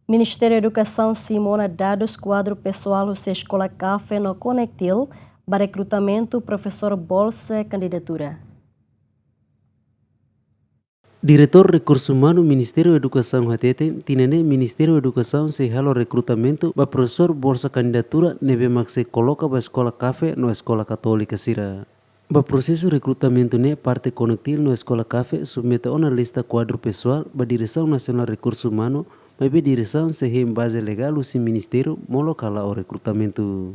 Ministériu Edukasaun simu dadus kuadru pesoal husi eskola café no Conectíl para rekrutamentu profesór bolsa kandidatura. Diretor Recursos Humanos Ministério Edukasaun hateten tinene Ministério Edukasaun se halo rekrutamentu ba profesor bolsa kandidatura nebe makse coloca ba escola café no escola católica sira. Ba processo recrutamento ne parte Conectíl no escola café submete ona lista quadro pessoal ba Direção Nacional Recursos Humanos mas be direção se em base legal o ministério molocala o recrutamento.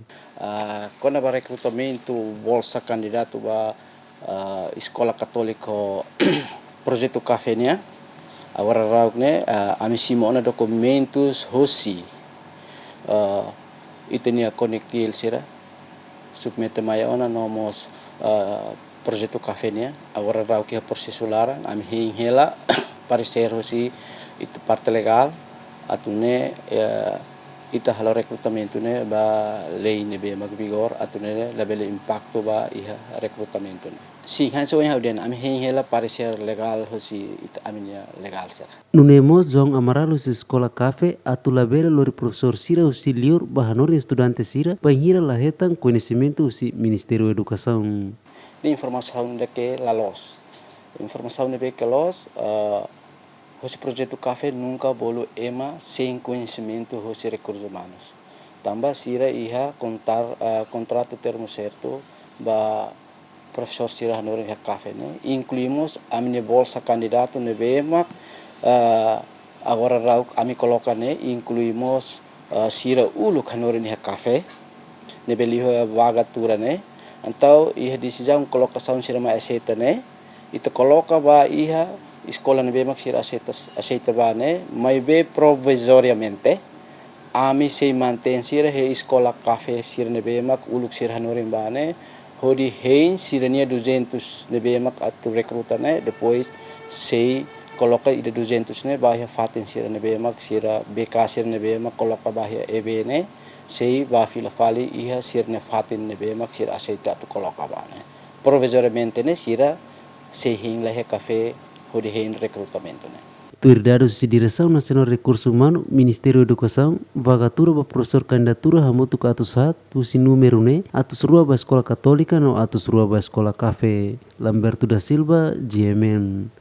Quando ba recrutamento bolsa candidato ba escola católica projeto café né agora rauk né ami simona documentos husi itenia Conectíl sira submete maya ona nomos projeto café né agora rauk que processo lara ami hela parecer husi itu parte legal atune ita halo recrutamento ne ba lei ne be mag vigor atune label impacto ba iha recrutamento ne si hanso ya udian ami hela parecer legal hosi ita aminya legal sera Nunemos jong amaralo se escola café atu label lori professor sira auxiliar bahanor estudante sira banhira lahetan conhecimento si Ministério Edukasaun. Di informação de que lalos informação de que los Esse projeto café nunca bolo ema sem conhecimento dos recursos humanos. Também sira iha contrato termo certo ba professor sira hanor iha café né. Incluímos a minha bolsa candidato ne bema agora rau ami coloca né incluímos sira ulu hanor iha café ne beliho vagatura né. Então iha decisão colocação sira ma aceita né. Itu coloca ba iha escola ne bemak sira aceita bane mai be provisoriamente ami se mantém sira he escola café sira ne bemak uluk sira hanorin bane hodi hein sira nia 200 ne bemak atu recruta ne depois se coloca ida 200 ne bahia faten sira ne bemak sira BK sira ne bemak coloca bahia EB ne se ba fila fali iha sira ne faten ne bemak sira aceita tu coloca bane provisoriamente ne sira se hein lehe café hodi hein recrutamento né. Dados si Direção Nacional Recursos Humanos, Ministério Edukasaun, vagatura ba professor kandidatura hamutu ka atus hat, tusi número ne, atus rua ba escola católica no atus rua ba escola café. Lamberto da Silva, GMN.